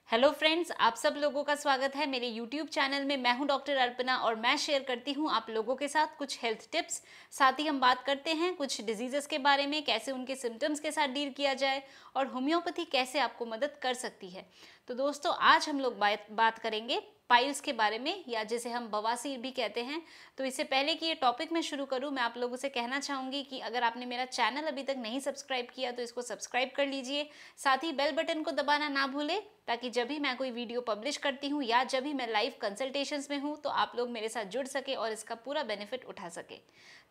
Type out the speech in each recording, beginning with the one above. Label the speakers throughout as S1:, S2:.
S1: Hello friends, आप सब लोगों का स्वागत है मेरे यूट्यूब चैनल में। मैं हूं डॉक्टर अर्पणा और मैं शेयर करती हूं आप लोगों के साथ कुछ हेल्थ टिप्स। साथ ही हम बात करते हैं कुछ डिजीजेस के बारे में, कैसे उनके सिम्टम्स के साथ डील किया जाए और होम्योपैथी कैसे आपको मदद कर सकती है। तो दोस्तों, आज हम लोग बात करेंगे पाइल्स के बारे में, या जिसे हम बवासीर भी कहते हैं। तो इससे पहले कि ये टॉपिक मैं शुरू करूं, मैं आप लोगों से कहना चाहूँगी कि अगर आपने मेरा चैनल अभी तक नहीं सब्सक्राइब किया तो इसको सब्सक्राइब कर लीजिए। साथ ही बेल बटन को दबाना ना भूलें, ताकि जब भी मैं कोई वीडियो पब्लिश करती हूँ या जब भी मैं लाइव कंसल्टेशंस में हूँ तो आप लोग मेरे साथ जुड़ सके और इसका पूरा बेनिफिट उठा सके।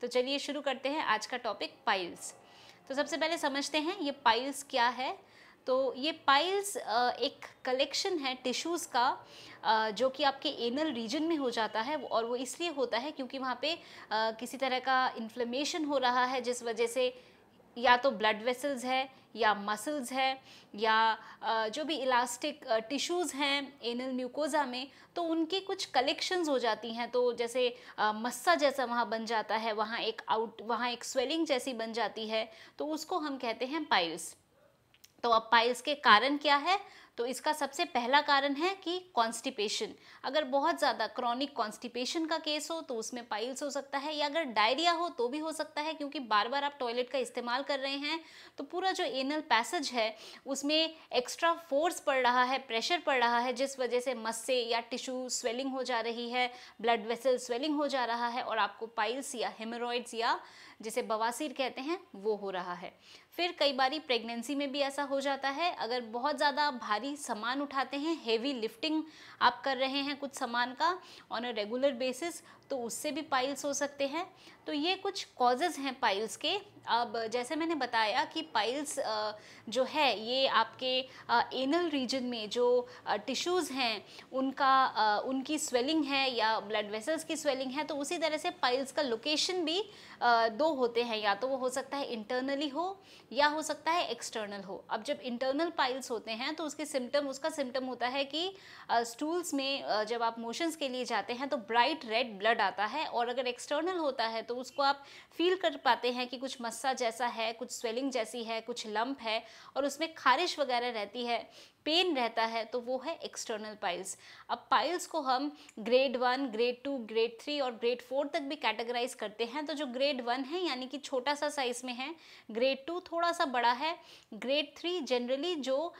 S1: तो चलिए शुरू करते हैं आज का टॉपिक, पाइल्स। तो सबसे पहले समझते हैं ये पाइल्स क्या है। तो ये पाइल्स एक कलेक्शन है टिश्यूज़ का, जो कि आपके एनल रीजन में हो जाता है, और वो इसलिए होता है क्योंकि वहाँ पे किसी तरह का इन्फ्लेमेशन हो रहा है, जिस वजह से या तो ब्लड वेसल्स है या मसल्स है या जो भी इलास्टिक टिश्यूज़ हैं एनल म्यूकोजा में, तो उनकी कुछ कलेक्शंस हो जाती हैं। तो जैसे मस्सा जैसा वहाँ बन जाता है, वहाँ एक स्वेलिंग जैसी बन जाती है, तो उसको हम कहते हैं पाइल्स। तो अब पाइल्स के कारण क्या है? तो इसका सबसे पहला कारण है कि कॉन्स्टिपेशन। अगर बहुत ज़्यादा क्रॉनिक कॉन्स्टिपेशन का केस हो तो उसमें पाइल्स हो सकता है, या अगर डायरिया हो तो भी हो सकता है, क्योंकि बार बार आप टॉयलेट का इस्तेमाल कर रहे हैं तो पूरा जो एनल पैसेज है उसमें एक्स्ट्रा फोर्स पड़ रहा है, प्रेशर पड़ रहा है, जिस वजह से मस्से या टिश्यू स्वेलिंग हो जा रही है, ब्लड वेसल स्वेलिंग हो जा रहा है और आपको पाइल्स या हेमोरॉइड्स या जिसे बवासीर कहते हैं वो हो रहा है। फिर कई बारी प्रेगनेंसी में भी ऐसा हो जाता है। अगर बहुत ज़्यादा भारी सामान उठाते हैं, हेवी लिफ्टिंग आप कर रहे हैं कुछ सामान का ऑन अ रेगुलर बेसिस, तो उससे भी पाइल्स हो सकते हैं। तो ये कुछ कॉजेज़ हैं पाइल्स के। अब जैसे मैंने बताया कि पाइल्स जो है ये आपके एनल रीजन में जो टिश्यूज़ हैं उनकी स्वेलिंग है या ब्लड वेसल्स की स्वेलिंग है, तो उसी तरह से पाइल्स का लोकेशन भी दो होते हैं, या तो वो हो सकता है इंटरनली हो या हो सकता है एक्सटर्नल हो। अब जब इंटरनल पाइल्स होते हैं तो उसका सिम्टम होता है कि स्टूल्स में जब आप मोशंस के लिए जाते हैं तो ब्राइट रेड ब्लड आता है, और अगर एक्सटर्नल होता है तो उसको आप फील कर पाते हैं कि कुछ मस्सा जैसा है, कुछ स्वेलिंग जैसी है, कुछ लंप है और उसमें खारिश वगैरह रहती है, पेन रहता है, तो वो है एक्सटर्नल पाइल्स। अब पाइल्स को हम ग्रेड 1, ग्रेड 2, ग्रेड 3 और ग्रेड 4 तक भी कैटेगराइज करते हैं। तो जो ग्रेड 1 है यानी कि छोटा सा साइज में है, ग्रेड 2 थोड़ा सा बड़ा है, ग्रेड 3 जनरली जो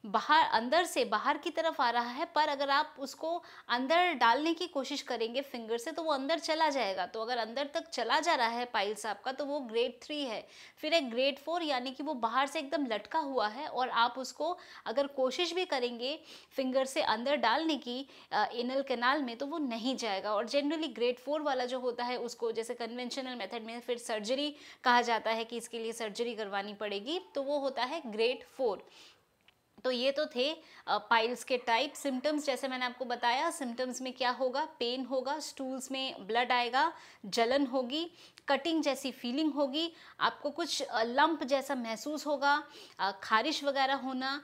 S1: अंदर से बाहर की तरफ आ रहा है, पर अगर आप उसको अंदर डालने की कोशिश करेंगे फिंगर से तो वो अंदर चला जाएगा। तो अगर अंदर तक चला जा रहा है पाइल्स आपका तो वो ग्रेड 3 है। फिर एक ग्रेड 4 यानी कि वो बाहर से एकदम लटका हुआ है और आप उसको अगर कोशिश भी करेंगे फिंगर से अंदर डालने की एनल कैनाल में तो वो नहीं जाएगा। और जनरली ग्रेड 4 वाला जो होता है उसको जैसे कन्वेंशनल मेथड में फिर सर्जरी कहा जाता है कि इसके लिए सर्जरी करवानी पड़ेगी, तो वो होता है ग्रेड 4। तो ये तो थे पाइल्स के टाइप। सिम्टम्स जैसे मैंने आपको बताया, सिम्टम्स में क्या होगा, पेन होगा, स्टूल्स में ब्लड आएगा, जलन होगी, कटिंग जैसी फीलिंग होगी, आपको कुछ लंप जैसा महसूस होगा, खारिश वगैरह होना,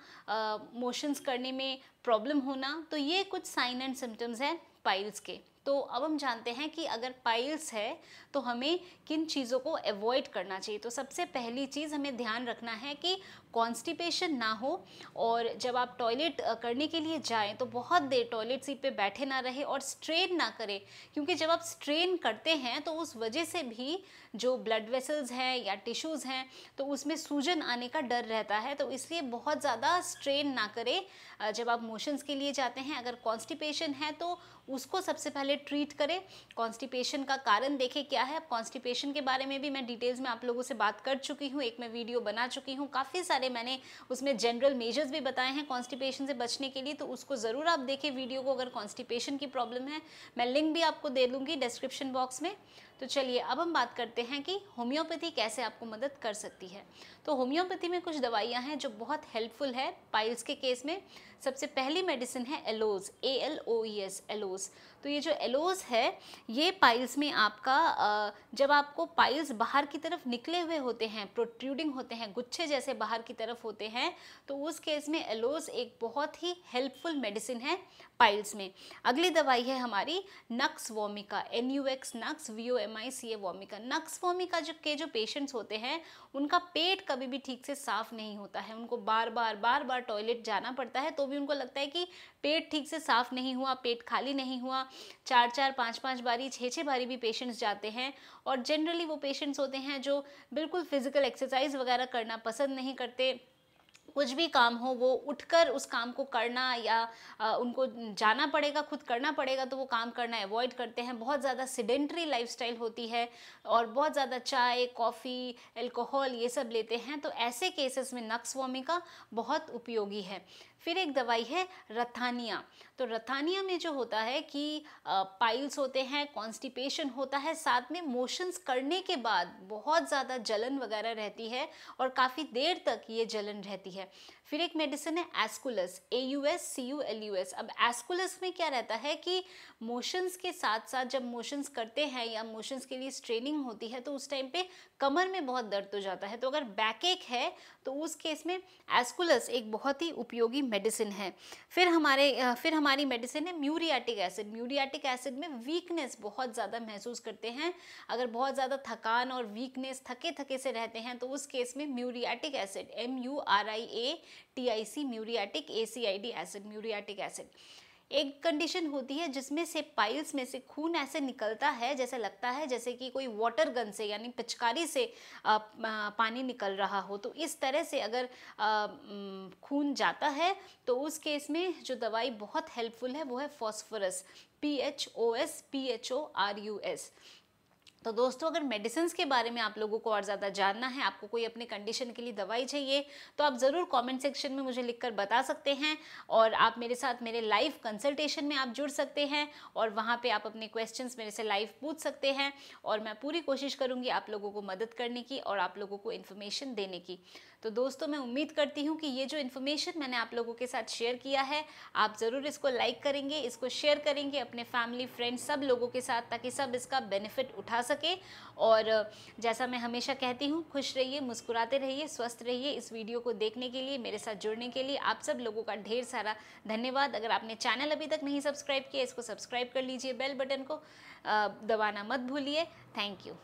S1: मोशंस करने में प्रॉब्लम होना। तो ये कुछ साइन एंड सिम्टम्स हैं पाइल्स के। तो अब हम जानते हैं कि अगर पाइल्स है तो हमें किन चीज़ों को अवॉइड करना चाहिए। तो सबसे पहली चीज़ हमें ध्यान रखना है कि कॉन्स्टिपेशन ना हो, और जब आप टॉयलेट करने के लिए जाएं तो बहुत देर टॉयलेट सीट पे बैठे ना रहे और स्ट्रेन ना करें, क्योंकि जब आप स्ट्रेन करते हैं तो उस वजह से भी जो ब्लड वेसल्स हैं या टिश्यूज़ हैं तो उसमें सूजन आने का डर रहता है। तो इसलिए बहुत ज़्यादा स्ट्रेन ना करें जब आप मोशंस के लिए जाते हैं। अगर कॉन्स्टिपेशन है तो उसको सबसे पहले ट्रीट करें, कॉन्स्टिपेशन का कारण देखें क्या है। अब कॉन्स्टिपेशन के बारे में भी मैं डिटेल्स में आप लोगों से बात कर चुकी हूँ, एक मैं वीडियो बना चुकी हूँ, काफ़ी सारे मैंने उसमें जनरल मेजर्स भी बताए हैं कॉन्स्टिपेशन से बचने के लिए, तो उसको ज़रूर आप देखें वीडियो को अगर कॉन्स्टिपेशन की प्रॉब्लम है। मैं लिंक भी आपको दे दूँगी डिस्क्रिप्शन बॉक्स में। तो चलिए अब हम बात करते हैं कि होम्योपैथी कैसे आपको मदद कर सकती है। तो होम्योपैथी में कुछ दवाइयाँ हैं जो बहुत हेल्पफुल है पाइल्स के केस में। सबसे पहली मेडिसिन है एलोज, ALOES, एलोज। तो ये जो एलोज है ये पाइल्स में आपका जब आपको पाइल्स बाहर की तरफ निकले हुए होते हैं, प्रोट्रूडिंग होते हैं, गुच्छे जैसे बाहर की तरफ होते हैं, तो उस केस में एलोज एक बहुत ही हेल्पफुल मेडिसिन है पाइल्स में। अगली दवाई है हमारी नक्स वोमिका, NUX, नक्स MICA वोमिका। नक्स वोमिका जो पेशेंट्स होते हैं उनका पेट कभी भी ठीक से साफ नहीं होता है, उनको बार बार टॉयलेट जाना पड़ता है, तो भी उनको लगता है कि पेट ठीक से साफ नहीं हुआ, पेट खाली नहीं हुआ। 4 5 बारी 6 बारी भी पेशेंट्स जाते हैं। और जनरली वो पेशेंट्स होते हैं जो बिल्कुल फिजिकल एक्सरसाइज वगैरह करना पसंद नहीं करते। कुछ भी काम हो वो उठकर उस काम को करना, या उनको जाना पड़ेगा, खुद करना पड़ेगा तो वो काम करना अवॉइड करते हैं। बहुत ज़्यादा सिडेंट्री लाइफस्टाइल होती है और बहुत ज़्यादा चाय, कॉफ़ी, अल्कोहल ये सब लेते हैं। तो ऐसे केसेस में नक्स वोमिका बहुत उपयोगी है। फिर एक दवाई है रथानिया। तो रथानिया में जो होता है कि पाइल्स होते हैं, कॉन्स्टिपेशन होता है, साथ में मोशंस करने के बाद बहुत ज़्यादा जलन वगैरह रहती है और काफ़ी देर तक ये जलन रहती है। फिर एक मेडिसिन है एस्कुलस, AUSCULUS। अब एस्कुलस में क्या रहता है कि मोशंस के साथ साथ जब मोशंस करते हैं या मोशंस के लिए स्ट्रेनिंग होती है तो उस टाइम पे कमर में बहुत दर्द हो जाता है। तो अगर बैक एक है तो उस केस में एस्कुलस एक बहुत ही उपयोगी मेडिसिन है। फिर हमारी मेडिसिन है म्यूरियाटिक एसिड। म्यूरियाटिक एसिड में वीकनेस बहुत ज़्यादा महसूस करते हैं, अगर बहुत ज़्यादा थकान और वीकनेस, थके से रहते हैं तो उस केस में muriatic acid, MURIATIC, muriatic ACID acid, muriatic acid. एक कंडीशन होती है जिसमें से पाइल्स में से खून ऐसे निकलता है, जैसे लगता है जैसे कि कोई वाटर गन से यानी पिचकारी से पानी निकल रहा हो। तो इस तरह से अगर खून जाता है तो उस केस में जो दवाई बहुत हेल्पफुल है वो है फॉस्फोरस, PHOS। तो दोस्तों, अगर मेडिसिन के बारे में आप लोगों को और ज़्यादा जानना है, आपको कोई अपने कंडीशन के लिए दवाई चाहिए, तो आप ज़रूर कमेंट सेक्शन में मुझे लिखकर बता सकते हैं। और आप मेरे साथ मेरे लाइव कंसल्टेशन में आप जुड़ सकते हैं और वहाँ पे आप अपने क्वेश्चंस मेरे से लाइव पूछ सकते हैं और मैं पूरी कोशिश करूँगी आप लोगों को मदद करने की और आप लोगों को इन्फॉर्मेशन देने की। तो दोस्तों, मैं उम्मीद करती हूँ कि ये जो इन्फॉर्मेशन मैंने आप लोगों के साथ शेयर किया है, आप ज़रूर इसको लाइक करेंगे, इसको शेयर करेंगे अपने फैमिली, फ्रेंड्स, सब लोगों के साथ, ताकि सब इसका बेनिफिट उठा सके। और जैसा मैं हमेशा कहती हूँ, खुश रहिए, मुस्कुराते रहिए, स्वस्थ रहिए। इस वीडियो को देखने के लिए, मेरे साथ जुड़ने के लिए आप सब लोगों का ढेर सारा धन्यवाद। अगर आपने चैनल अभी तक नहीं सब्सक्राइब किया, इसको सब्सक्राइब कर लीजिए, बेल बटन को दबाना मत भूलिए। Thank you.